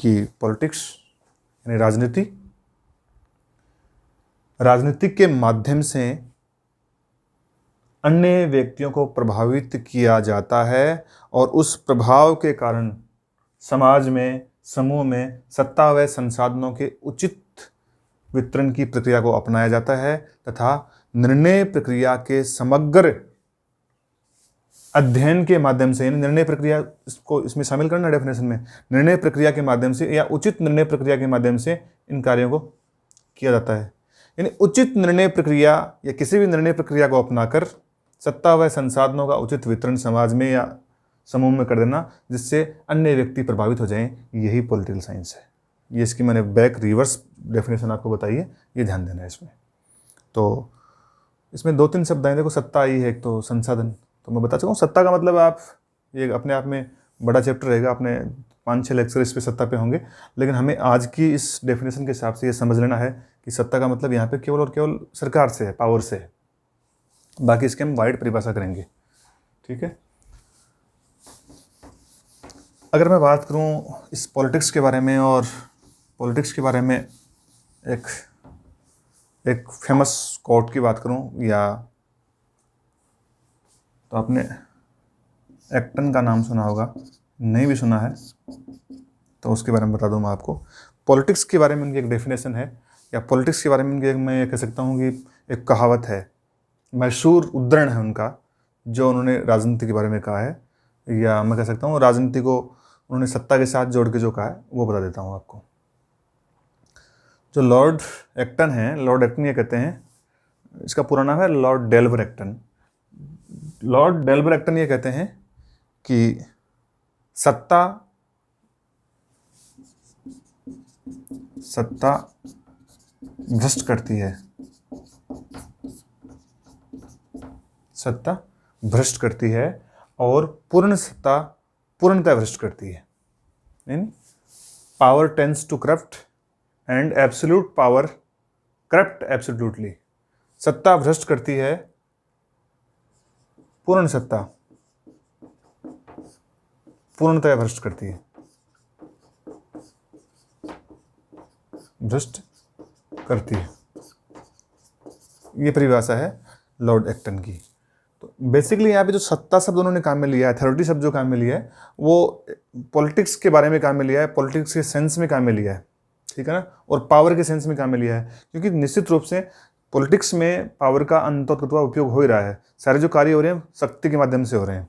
कि पॉलिटिक्स यानी राजनीति के माध्यम से अन्य व्यक्तियों को प्रभावित किया जाता है और उस प्रभाव के कारण समाज में, समूह में सत्ता व संसाधनों के उचित वितरण की प्रक्रिया को अपनाया जाता है तथा निर्णय प्रक्रिया के समग्र अध्ययन के माध्यम से, निर्णय प्रक्रिया को इसमें शामिल करना डेफिनेशन में, निर्णय प्रक्रिया के माध्यम से या उचित निर्णय प्रक्रिया के माध्यम से इन कार्यों को किया जाता है। यानी उचित निर्णय प्रक्रिया या किसी भी निर्णय प्रक्रिया को अपनाकर सत्ता व संसाधनों का उचित वितरण समाज में या समूह में कर देना जिससे अन्य व्यक्ति प्रभावित हो जाएं, यही पॉलिटिकल साइंस है। ये इसकी मैंने बैक रिवर्स डेफिनेशन आपको बताई है, ये ध्यान देना है इसमें। तो इसमें 2-3 शब्द आए, देखो सत्ता आई है, एक तो संसाधन। तो मैं बता चुका हूँ सत्ता का मतलब, आप ये अपने आप में बड़ा चैप्टर रहेगा, अपने 5-6 लेक्चर इस पे सत्ता पे होंगे, लेकिन हमें आज की इस डेफिनेशन के हिसाब से ये समझ लेना है कि सत्ता का मतलब यहाँ पे केवल और केवल सरकार से है, पावर से है। बाकी इसके हम वाइड परिभाषा करेंगे, ठीक है। अगर मैं बात करूँ इस पॉलिटिक्स के बारे में, और पॉलिटिक्स के बारे में एक फेमस कोट की बात करूँ, या तो आपने एक्टन का नाम सुना होगा, नहीं भी सुना है तो उसके बारे में बता दूँ मैं आपको। पॉलिटिक्स के बारे में उनकी एक डेफिनेशन है, या पॉलिटिक्स के बारे में उनकी मैं ये कह सकता हूँ कि एक कहावत है, मशहूर उद्धरण है उनका, जो उन्होंने राजनीति के बारे में कहा है, या मैं कह सकता हूँ राजनीति को उन्होंने सत्ता के साथ जोड़ के जो कहा है वो बता देता हूँ आपको। जो लॉर्ड एक्टन है, लॉर्ड एक्टन ये कहते हैं, इसका पूरा नाम है लॉर्ड डेल्वर एक्टन। लॉर्ड डेल्वर एक्टन ये कहते हैं कि सत्ता भ्रष्ट करती है, सत्ता भ्रष्ट करती है और पूर्ण सत्ता पूर्णतः भ्रष्ट करती है। In power tends to corrupt and absolute power corrupt absolutely. सत्ता भ्रष्ट करती है, पूर्ण सत्ता पूर्णतः भ्रष्ट करती है, भ्रष्ट करती है। ये परिभाषा है लॉर्ड एक्टन की। तो बेसिकली यहाँ पे जो सत्ता शब्द उन्होंने काम में लिया है, अथॉरिटी शब्द जो काम में लिया है, वो पॉलिटिक्स के बारे में काम में लिया है, पॉलिटिक्स के सेंस में काम में लिया है, ठीक है ना, और पावर के सेंस में काम में लिया है। क्योंकि निश्चित रूप से पॉलिटिक्स में पावर का अंततः उपयोग हो ही रहा है, सारे जो कार्य हो रहे हैं शक्ति के माध्यम से हो रहे हैं।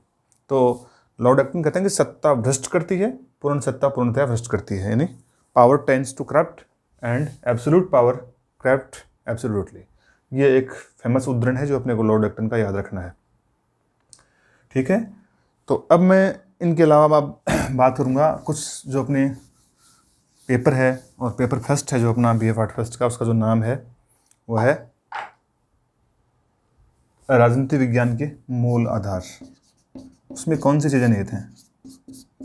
तो लॉर्ड एक्टन कहते हैं कि सत्ता भ्रष्ट करती है, पूर्ण सत्ता पूर्णतः भ्रष्ट करती है, यानी power tends to corrupt and absolute power corrupt absolutely. ये एक फेमस उद्धरण है जो अपने को लॉर्ड एक्टन का याद रखना है, ठीक है। तो अब मैं इनके अलावा बात करूँगा कुछ जो अपने पेपर है, और पेपर फर्स्ट है जो अपना BA पार्ट फर्स्ट का, उसका जो नाम है वो है राजनीति विज्ञान के मूल आधार। उसमें कौन सी चीज़ें निहित हैं,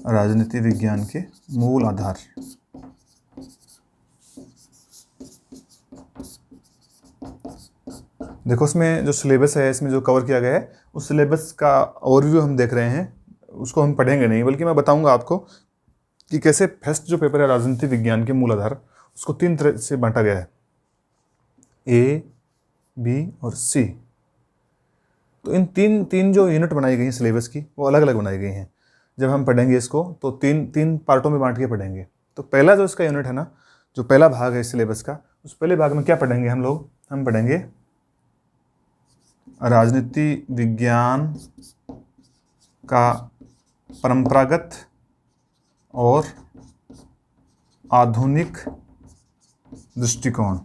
राजनीति विज्ञान के मूल आधार। देखो उसमें जो सिलेबस है, इसमें जो कवर किया गया है, उस सिलेबस का ओवरव्यू हम देख रहे हैं, उसको हम पढ़ेंगे नहीं, बल्कि मैं बताऊंगा आपको कि कैसे फर्स्ट जो पेपर है राजनीति विज्ञान के मूल आधार, उसको 3 तरह से बांटा गया है, A, B और C। तो इन तीन जो यूनिट बनाई गई हैं सिलेबस की, वो अलग अलग बनाई गई हैं। जब हम पढ़ेंगे इसको तो तीन पार्टों में बांट के पढ़ेंगे। तो पहला जो इसका यूनिट है ना, जो पहला भाग है सिलेबस का, उस पहले भाग में क्या पढ़ेंगे हम लोग, हम पढ़ेंगे राजनीति विज्ञान का परंपरागत और आधुनिक दृष्टिकोण।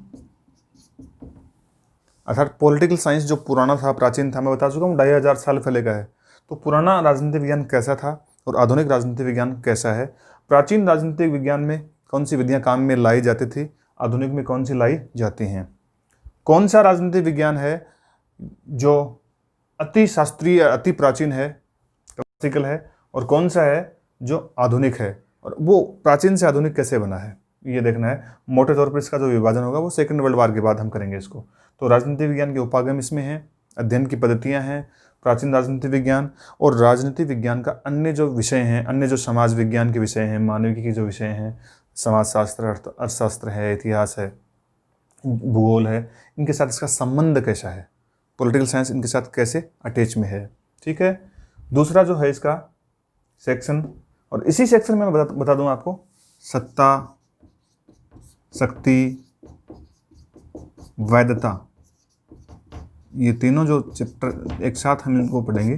अर्थात पॉलिटिकल साइंस जो पुराना था, प्राचीन था, मैं बता चुका हूँ 2500 साल पहले का है। तो पुराना राजनीतिक विज्ञान कैसा था और आधुनिक राजनीतिक विज्ञान कैसा है, प्राचीन राजनीतिक विज्ञान में कौन सी विधियाँ काम में लाई जाती थी, आधुनिक में कौन सी लाई जाती हैं, कौन सा राजनीतिक विज्ञान है जो अति शास्त्रीय, अति प्राचीन है, क्लासिकल है, और कौन सा है जो आधुनिक है, और वो प्राचीन से आधुनिक कैसे बना है, ये देखना है। मोटे तौर पर इसका जो विभाजन होगा वो सेकेंड वर्ल्ड वार के बाद हम करेंगे इसको। तो राजनीति विज्ञान के उपागम इसमें हैं, अध्ययन की पद्धतियां हैं, प्राचीन राजनीति विज्ञान, और राजनीति विज्ञान का अन्य जो विषय हैं, अन्य जो समाज विज्ञान के विषय हैं, मानविकी के जो विषय हैं, समाजशास्त्र, अर्थशास्त्र है, इतिहास है, भूगोल है, इनके साथ इसका संबंध कैसा है, पॉलिटिकल साइंस इनके साथ कैसे अटैच में है। ठीक है। दूसरा जो है इसका सेक्शन, और इसी सेक्शन में मैं बता दूं आपको, सत्ता, शक्ति, वैधता, ये तीनों जो चैप्टर एक साथ हम इनको पढ़ेंगे।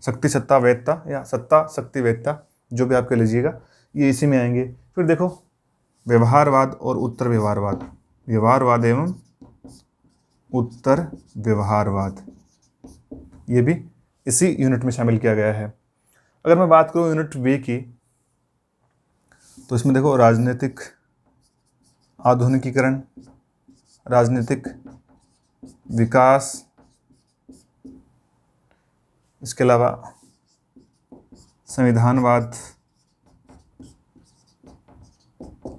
शक्ति, सत्ता, वैधता, या सत्ता, शक्ति, वैधता, जो भी आपके लीजिएगा, ये इसी में आएंगे। फिर देखो व्यवहारवाद और उत्तर व्यवहारवाद, व्यवहारवाद एवं उत्तर व्यवहारवाद, ये भी इसी यूनिट में शामिल किया गया है। अगर मैं बात करूँ यूनिट बी की, तो इसमें देखो राजनीतिक आधुनिकीकरण, राजनीतिक विकास, इसके अलावा संविधानवाद,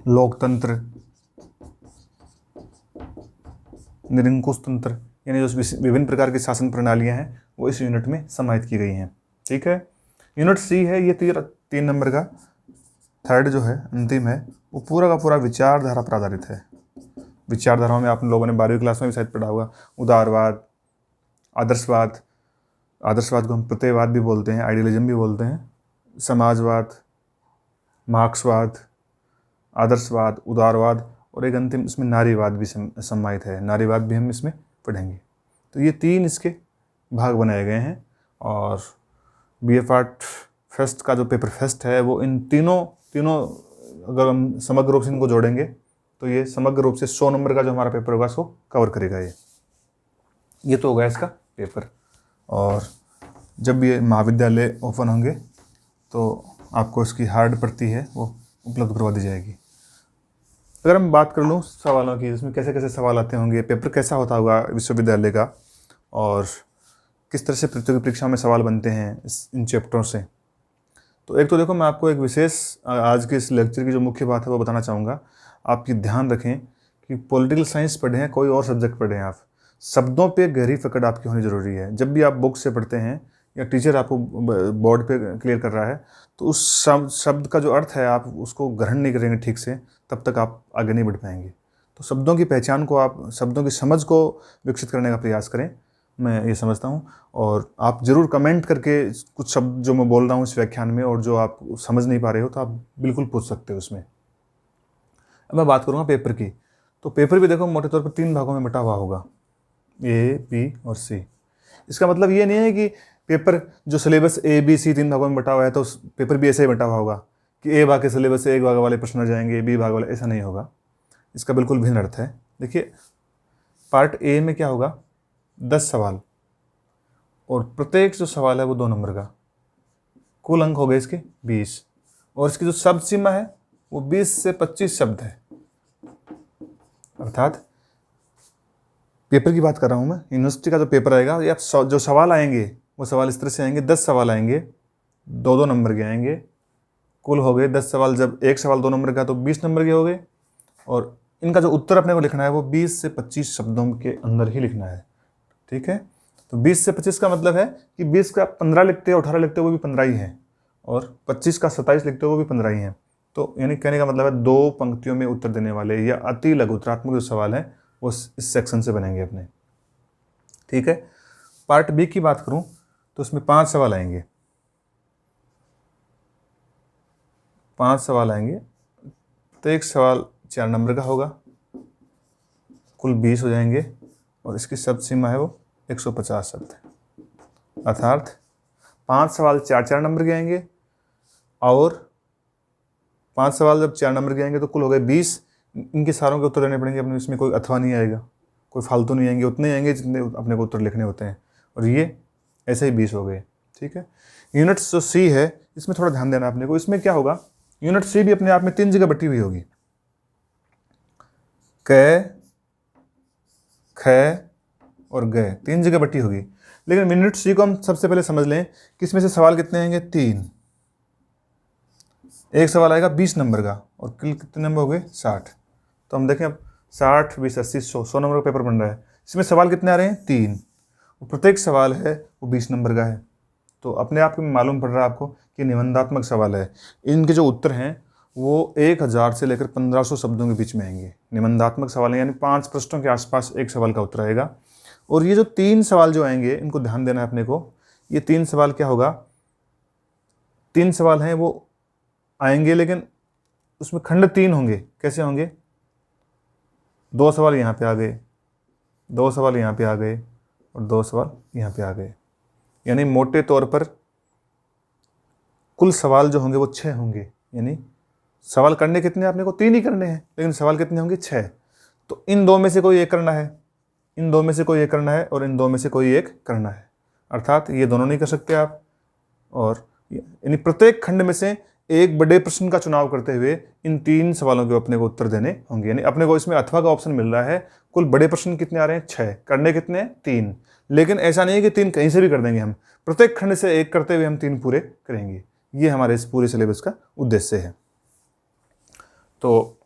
लोकतंत्र, निरंकुश तंत्र, यानी जो विभिन्न प्रकार की शासन प्रणालियां हैं वो इस यूनिट में समाहित की गई हैं। ठीक है। यूनिट सी है, ये 3 नंबर का, थर्ड जो है अंतिम है, वो पूरा का पूरा विचारधारा पर आधारित है। विचारधाराओं में आप लोगों ने 12वीं क्लास में भी शायद पढ़ा होगा, उदारवाद, आदर्शवाद, आदर्शवाद को हम प्रत्ययवाद भी बोलते हैं, आइडियलिज्म भी बोलते हैं, समाजवाद, मार्क्सवाद, आदर्शवाद, उदारवाद, और एक अंतिम इसमें नारीवाद भी सम्मानित है, नारीवाद भी हम इसमें पढ़ेंगे। तो ये 3 इसके भाग बनाए गए हैं, और बीए पार्ट फर्स्ट का जो पेपर फर्स्ट है वो इन तीनों अगर हम समग्र रूप से इनको जोड़ेंगे तो ये समग्र रूप से 100 नंबर का जो हमारा पेपर होगा उसको कवर करेगा। ये तो होगा इसका पेपर। और जब ये महाविद्यालय ओपन होंगे तो आपको इसकी हार्ड प्रति है वो उपलब्ध करवा दी जाएगी। अगर हम बात कर लूँ सवालों की, इसमें कैसे कैसे सवाल आते होंगे, पेपर कैसा होता होगा विश्वविद्यालय का, और किस तरह से प्रतियोगी परीक्षा में सवाल बनते हैं इन चैप्टरों से। तो एक तो देखो, मैं आपको एक विशेष आज के इस लेक्चर की जो मुख्य बात है वो बताना चाहूँगा। आप ये ध्यान रखें कि पॉलिटिकल साइंस पढ़ें हैं, कोई और सब्जेक्ट पढ़ें, आप शब्दों पे गहरी पकड़ आपकी होनी ज़रूरी है। जब भी आप बुक से पढ़ते हैं या टीचर आपको बोर्ड पे क्लियर कर रहा है तो उस शब्द का जो अर्थ है आप उसको ग्रहण नहीं करेंगे ठीक से, तब तक आप आगे नहीं बढ़ पाएंगे। तो शब्दों की पहचान को, आप शब्दों की समझ को विकसित करने का प्रयास करें, मैं ये समझता हूँ। और आप ज़रूर कमेंट करके कुछ शब्द जो मैं बोल रहा हूँ इस व्याख्यान में और जो आप समझ नहीं पा रहे हो तो आप बिल्कुल पूछ सकते हो उसमें। अब मैं बात करूँगा पेपर की। तो पेपर भी देखो मोटे तौर पर 3 भागों में बटा हुआ होगा, ए, बी और सी। इसका मतलब ये नहीं है कि पेपर जो सिलेबस ए, बी, सी 3 भागों में बटा हुआ है तो पेपर भी ऐसे ही बटा हुआ होगा कि ए भाग के सिलेबस से 1 भाग वाले प्रश्न आ जाएंगे, बी भाग वाले, ऐसा नहीं होगा। इसका बिल्कुल भिन्न अर्थ है। देखिए पार्ट ए में क्या होगा, 10 सवाल, और प्रत्येक जो सवाल है वो 2 नंबर का, कुल अंक हो गए इसके 20, और इसकी जो शब्द सीमा है वो 20 से 25 शब्द है। अर्थात पेपर की बात कर रहा हूँ मैं, यूनिवर्सिटी का जो पेपर आएगा या जो सवाल आएंगे वो सवाल इस तरह से आएंगे, 10 सवाल आएंगे, 2-2 नंबर के आएंगे, कुल हो गए 10 सवाल। जब एक सवाल 2 नंबर का तो 20 नंबर के हो गए, और इनका जो उत्तर अपने को लिखना है वो 20 से 25 शब्दों के अंदर ही लिखना है। ठीक है। तो 20 से 25 का मतलब है कि 20 का 15 लिखते हो, 18 लिखते हो वो भी 15 ही है, और 25 का 27 लिखते हो वो भी 15 ही है। तो यानी कहने का मतलब है 2 पंक्तियों में उत्तर देने वाले या अति लघुतरात्मक जो सवाल है वो इस सेक्शन से बनेंगे अपने। ठीक है। पार्ट बी की बात करूं तो उसमें 5 सवाल आएंगे, 5 सवाल आएंगे, तो एक सवाल 4 नंबर का होगा, कुल 20 हो जाएंगे, और इसकी शब्द सीमा है वो 150 शब्द है। अर्थात 5 सवाल 4-4 नंबर के आएंगे, और 5 सवाल जब 4 नंबर के आएंगे तो कुल हो गए 20। इनके सारों के उत्तर देने पड़ेंगे अपने, इसमें कोई अथवा नहीं आएगा, कोई फालतू नहीं आएंगे, उतने आएंगे जितने अपने को उत्तर लिखने होते हैं, और ये ऐसे ही 20 हो गए। ठीक है। यूनिट्स जो सी है इसमें थोड़ा ध्यान देना अपने को। इसमें क्या होगा, यूनिट सी भी अपने आप में 3 जगह बटी हुई होगी, क, ख और ग, 3 जगह बटी होगी। लेकिन यूनिट सी को हम सबसे पहले समझ लें कि इसमें से सवाल कितने आएंगे, 3। एक सवाल आएगा 20 नंबर का, और कुल कितने नंबर हो गए, 60। तो हम देखें अब 60, 20, 80, 100 नंबर का पेपर बन रहा है। इसमें सवाल कितने आ रहे हैं, 3। प्रत्येक सवाल है वो 20 नंबर का है। तो अपने आप में मालूम पड़ रहा है आपको कि निबंधात्मक सवाल है। इनके जो उत्तर हैं वो 1000 से लेकर 1500 शब्दों के बीच में आएंगे। निबंधात्मक सवाल है, यानी 5 प्रश्नों के आसपास एक सवाल का उत्तर आएगा। और ये जो 3 सवाल जो आएंगे इनको ध्यान देना है अपने को। ये 3 सवाल क्या होगा, 3 सवाल हैं वो आएंगे, लेकिन उसमें खंड 3 होंगे। कैसे होंगे, 2 सवाल यहाँ पे आ गए, 2 सवाल यहाँ पे आ गए, और 2 सवाल यहाँ पे आ गए। यानी मोटे तौर पर कुल सवाल जो होंगे वो 6 होंगे। यानी सवाल करने कितने आपने को, 3 ही करने हैं, लेकिन सवाल कितने होंगे, 6। तो इन 2 में से कोई एक करना है, इन 2 में से कोई एक करना है, और इन 2 में से कोई एक करना है। अर्थात ये दोनों नहीं कर सकते आप। और यानी प्रत्येक खंड में से एक बड़े प्रश्न का चुनाव करते हुए इन 3 सवालों के अपने को उत्तर देने होंगे। यानी अपने को इसमें अथवा का ऑप्शन मिल रहा है। कुल बड़े प्रश्न कितने आ रहे हैं, 6, करने कितने हैं, 3। लेकिन ऐसा नहीं है कि 3 कहीं से भी कर देंगे हम, प्रत्येक खंड से एक करते हुए हम 3 पूरे करेंगे। ये हमारे इस पूरे सिलेबस का उद्देश्य है। तो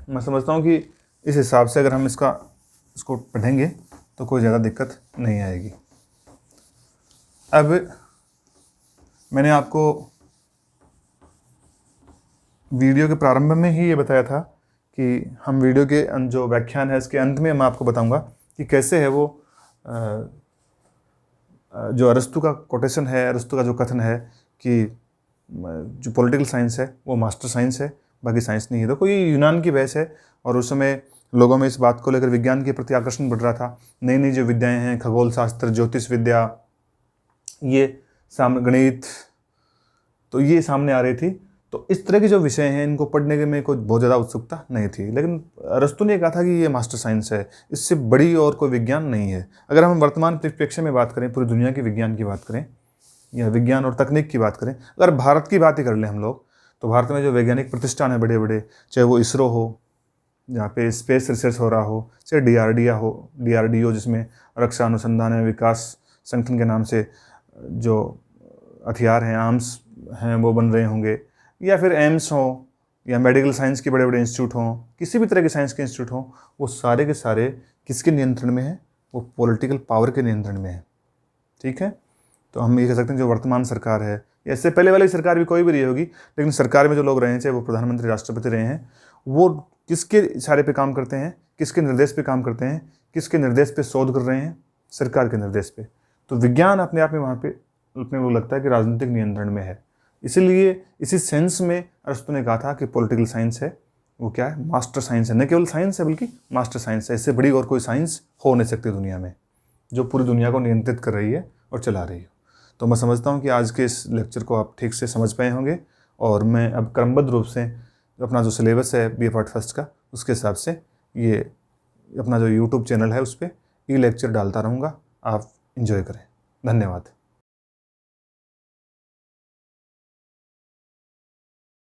मैं समझता हूँ कि इस हिसाब से अगर हम इसको पढ़ेंगे तो कोई ज़्यादा दिक्कत नहीं आएगी। अब मैंने आपको वीडियो के प्रारंभ में ही ये बताया था कि हम वीडियो के जो व्याख्यान है इसके अंत में मैं आपको बताऊंगा कि कैसे है वो जो अरस्तु का कोटेशन है, अरस्तु का जो कथन है कि जो पॉलिटिकल साइंस है वो मास्टर साइंस है, बाकी साइंस नहीं है। देखो ये यूनान की बहस है, और उस समय लोगों में इस बात को लेकर विज्ञान के प्रति आकर्षण बढ़ रहा था। नई नई जो विद्याएं हैं, खगोल शास्त्र, ज्योतिष विद्या, ये गणित, तो ये सामने आ रही थी। तो इस तरह के जो विषय हैं इनको पढ़ने के में कोई बहुत ज़्यादा उत्सुकता नहीं थी। लेकिन अरस्तु ने कहा था कि ये मास्टर साइंस है, इससे बड़ी और कोई विज्ञान नहीं है। अगर हम वर्तमान परिप्रेक्ष्य में बात करें, पूरी दुनिया के विज्ञान की बात करें या विज्ञान और तकनीक की बात करें, अगर भारत की बात ही कर लें हम लोग, तो भारत में जो वैज्ञानिक प्रतिष्ठान है बड़े बड़े, चाहे वो इसरो हो जहाँ पे स्पेस रिसर्च हो रहा हो, चाहे DRDO जिसमें रक्षा अनुसंधान एवं विकास संगठन के नाम से जो हथियार हैं, आर्म्स हैं वो बन रहे होंगे, या फिर एम्स हो, या मेडिकल साइंस के बड़े बड़े इंस्टीट्यूट हों, किसी भी तरह के साइंस के इंस्टीट्यूट हों, वो सारे के सारे किसके नियंत्रण में हैं, वो पॉलिटिकल पावर के नियंत्रण में है। ठीक है। तो हम ये कह सकते हैं जो वर्तमान सरकार है, या इससे पहले वाली सरकार भी कोई भी रही होगी, लेकिन सरकार में जो लोग रहे हैं, चाहे वो प्रधानमंत्री, राष्ट्रपति रहे हैं, वो किसके इशारे पे काम करते हैं, किसके निर्देश पे काम करते हैं, किसके निर्देश पे शोध कर रहे हैं, सरकार के निर्देश पे। तो विज्ञान अपने आप में वहाँ पे अपने को लगता है कि राजनीतिक नियंत्रण में है। इसीलिए इसी सेंस में अरस्तु ने कहा था कि पॉलिटिकल साइंस है वो क्या है, मास्टर साइंस है। न केवल साइंस है बल्कि मास्टर साइंस है। इससे बड़ी और कोई साइंस हो नहीं सकती दुनिया में, जो पूरी दुनिया को नियंत्रित कर रही है और चला रही है। तो मैं समझता हूँ कि आज के इस लेक्चर को आप ठीक से समझ पाए होंगे, और मैं अब क्रमबद्ध रूप से अपना जो सिलेबस है BA पार्ट फर्स्ट का, उसके हिसाब से ये अपना जो YouTube चैनल है उस पर ई लेक्चर डालता रहूँगा। आप इंजॉय करें। धन्यवाद।